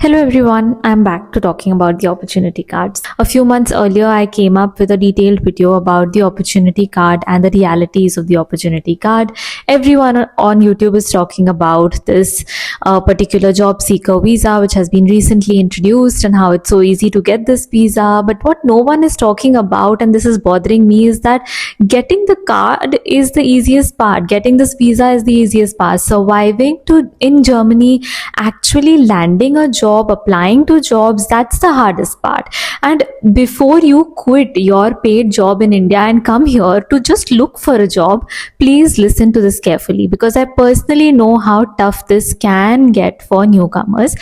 Hello everyone, I'm back to talking about the opportunity cards. A few months earlier, I came up with a detailed video about the opportunity card and the realities of the opportunity card. Everyone on YouTube is talking about this particular job seeker visa, which has been recently introduced, and how it's so easy to get this visa. But what no one is talking about, and this is bothering me, is that getting the card is the easiest part. Getting this visa is the easiest part. Surviving to in Germany, actually landing a job, applying to jobs, that's the hardest part. And before you quit your paid job in India and come here to just look for a job, please listen to this carefully, because I personally know how tough this can get for newcomers.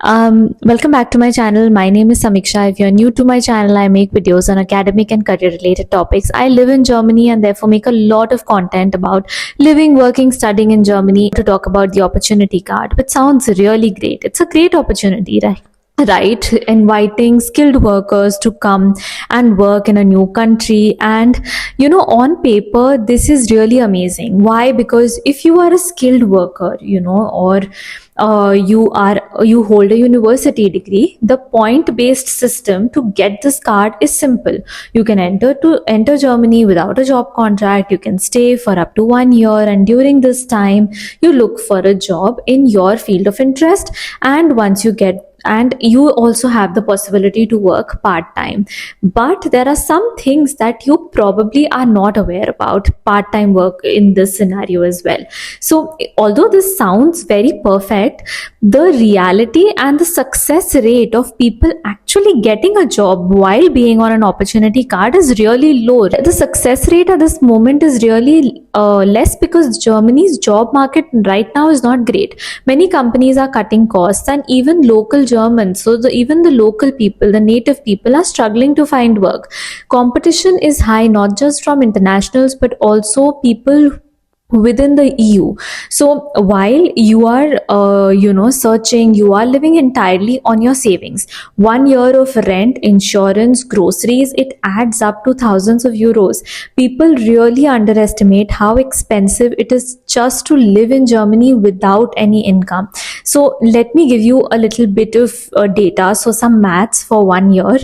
Welcome back to my channel. My name is Samiksha. If you're new to my channel, I make videos on academic and career related topics. I live in Germany and therefore make a lot of content about living, working, studying in Germany. To talk about the opportunity card, which sounds really great. It's a great opportunity, right? Right, inviting skilled workers to come and work in a new country. And on paper this is really amazing. Why? Because if you are a skilled worker, or you hold a university degree, the point based system to get this card is simple. You can enter Germany without a job contract. You can stay for up to 1 year, and during this time you look for a job in your field of interest. And once you get, and you also have the possibility to work part time. But there are some things that you probably are not aware about part time work in this scenario as well. So although this sounds very perfect, the reality and the success rate of people actually getting a job while being on an opportunity card is really low. The success rate at this moment is really less, because Germany's job market right now is not great. Many companies are cutting costs, and even local Germans, so even the local people, the native people, are struggling to find work. Competition is high, not just from internationals but also people within the EU. So while you are searching, you are living entirely on your savings. 1 year of rent, insurance, groceries, it adds up to thousands of euros. People really underestimate how expensive it is just to live in Germany without any income. So let me give you a little bit of data, so some maths for 1 year.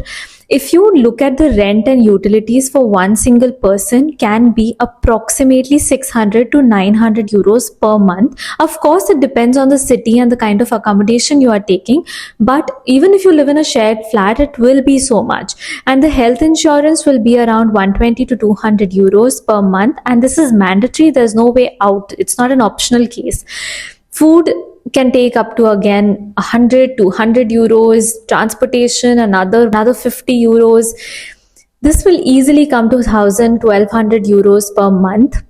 If you look at the rent and utilities for one single person, can be approximately 600 to 900 euros per month. Of course, it depends on the city and the kind of accommodation you are taking. But even if you live in a shared flat, it will be so much. And the health insurance will be around 120 to 200 euros per month. And this is mandatory. There's no way out. It's not an optional case. Food can take up to again 100 to 100 euros. Transportation another 50 euros. This will easily come to 1,000-1,200 euros per month.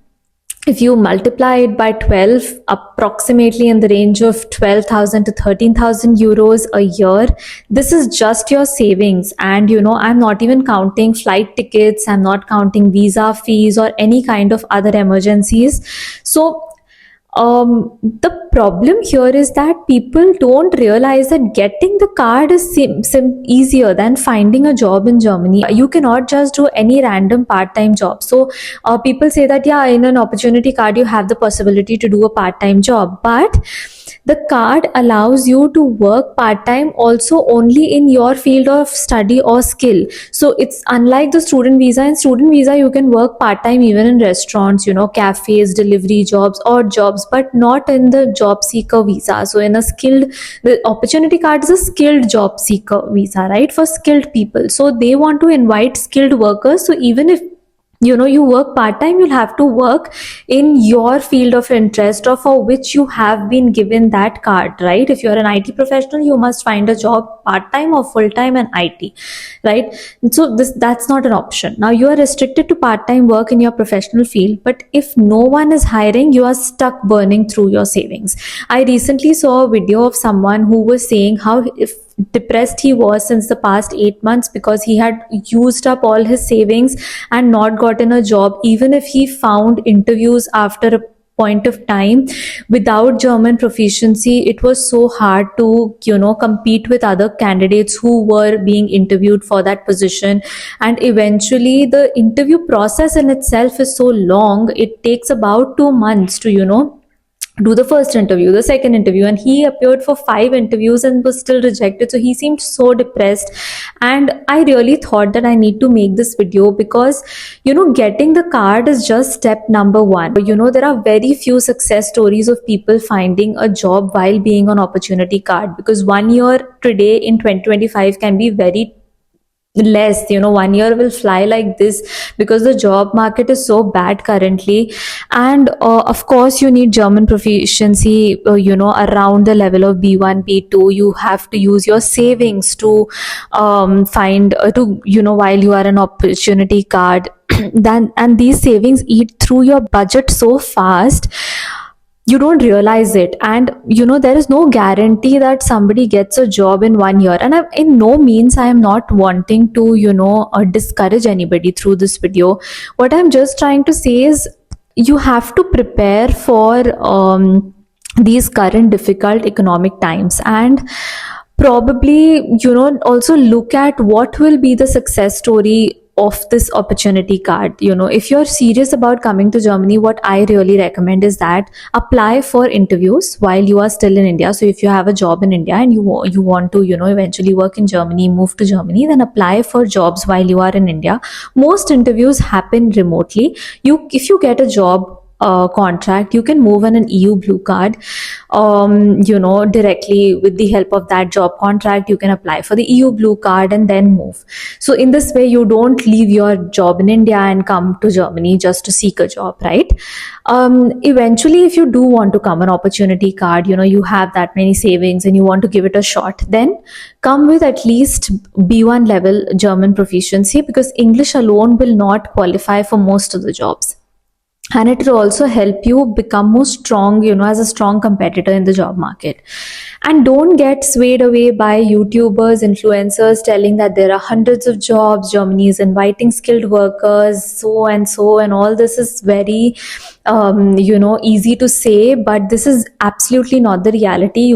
If you multiply it by 12, approximately in the range of 12,000 to 13,000 euros a year. This is just your savings. And I'm not even counting flight tickets, I'm not counting visa fees or any kind of other emergencies. So the problem here is that people don't realize that getting the card is easier than finding a job in Germany. You cannot just do any random part-time job. So people say that, yeah, in an opportunity card you have the possibility to do a part-time job, but the card allows you to work part-time also only in your field of study or skill. So it's unlike the student visa. In student visa you can work part-time even in restaurants, cafes, delivery jobs, odd jobs, but not in the job seeker visa. So the opportunity card is a skilled job seeker visa, right, for skilled people. So they want to invite skilled workers. So even if you work part-time, you'll have to work in your field of interest or for which you have been given that card, right? If you're an IT professional, you must find a job part-time or full-time in IT, right? So that's not an option. Now you are restricted to part-time work in your professional field, but if no one is hiring, you are stuck burning through your savings. I recently saw a video of someone who was saying how depressed he was since the past 8 months, because he had used up all his savings and not gotten a job. Even if he found interviews after a point of time without German proficiency, it was so hard to compete with other candidates who were being interviewed for that position. And eventually the interview process in itself is so long. It takes about 2 months to do the first interview, the second interview, and he appeared for 5 interviews and was still rejected. So he seemed so depressed, and I really thought that I need to make this video because getting the card is just step number one. There are very few success stories of people finding a job while being on opportunity card, because 1 year today in 2025 can be very less. 1 year will fly like this because the job market is so bad currently. And of course you need German proficiency, around the level of B1 B2. You have to use your savings to find to while you are an opportunity card. Then, and these savings eat through your budget so fast, you don't realize it. And there is no guarantee that somebody gets a job in 1 year. And in no means I am not wanting to discourage anybody through this video. What I'm just trying to say is you have to prepare for these current difficult economic times, and probably also look at what will be the success story of this opportunity card. If you're serious about coming to Germany, what I really recommend is that apply for interviews while you are still in India. So if you have a job in India and you want to eventually work in Germany, move to Germany, then apply for jobs while you are in India. Most interviews happen remotely. If you get a job contract, you can move on an EU blue card. Directly with the help of that job contract, you can apply for the EU blue card and then move. So in this way, you don't leave your job in India and come to Germany just to seek a job, right? Eventually, if you do want to come on opportunity card, you have that many savings and you want to give it a shot, then come with at least B1 level German proficiency, because English alone will not qualify for most of the jobs. And it will also help you become more strong, as a strong competitor in the job market. And don't get swayed away by YouTubers, influencers telling that there are hundreds of jobs, Germany is inviting skilled workers, so and so, and all this is very easy to say, but this is absolutely not the reality.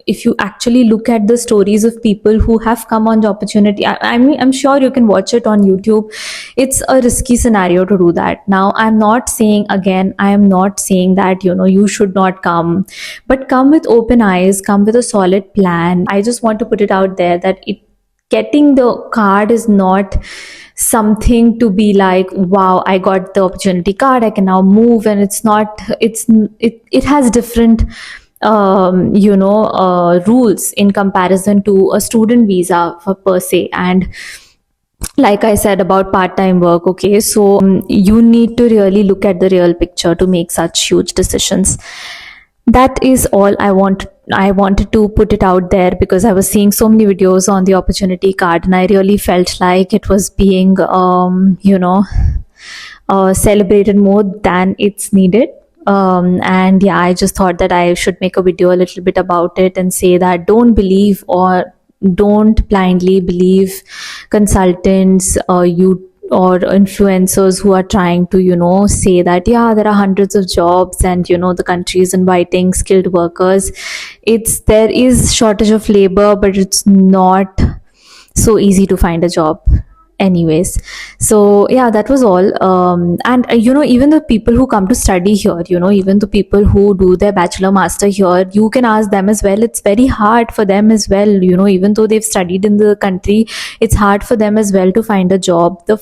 If you actually look at the stories of people who have come on the opportunity, I mean, I'm sure you can watch it on YouTube. It's a risky scenario to do that. Now, I am not saying that you should not come, but come with open eyes, come with a solid plan. I just want to put it out there that getting the card is not something to be like, wow, I got the opportunity card, I can now move. And it has different rules in comparison to a student visa per se. And like I said about part-time work, okay, so you need to really look at the real picture to make such huge decisions. That is all I wanted to put it out there, because I was seeing so many videos on the opportunity card and I really felt like it was being celebrated more than it's needed. And yeah, I just thought that I should make a video a little bit about it and say that don't blindly believe consultants or influencers who are trying to say that there are hundreds of jobs and the country is inviting skilled workers. There is shortage of labor, but it's not so easy to find a job anyways. So yeah, that was all. And even the people who come to study here, even the people who do their bachelor master here, you can ask them as well. It's very hard for them as well, even though they've studied in the country, it's hard for them as well to find a job. The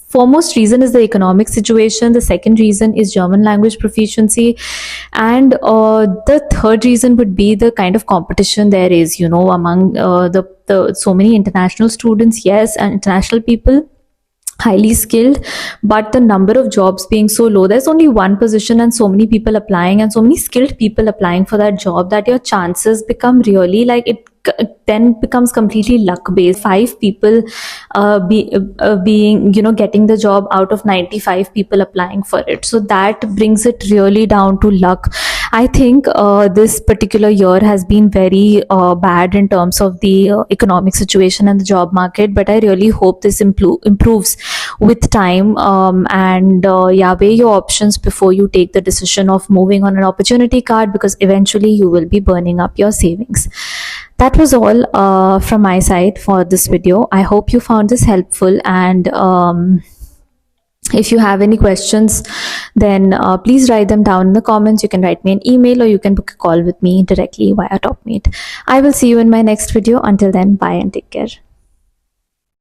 foremost reason is the economic situation. The second reason is German language proficiency, and the third reason would be the kind of competition there is among the so many international students, yes, and international people, highly skilled, but the number of jobs being so low. There's only one position and so many people applying and so many skilled people applying for that job, that your chances become really like it then becomes completely luck based. 5 people being getting the job out of 95 people applying for it, so that brings it really down to luck. I think this particular year has been very bad in terms of the economic situation and the job market, but I really hope this improves with time. And weigh your options before you take the decision of moving on an opportunity card, because eventually you will be burning up your savings. That was all from my side for this video. I hope you found this helpful, and If you have any questions, then please write them down in the comments. You can write me an email or you can book a call with me directly via TopMate. I will see you in my next video. Until then, bye and take care.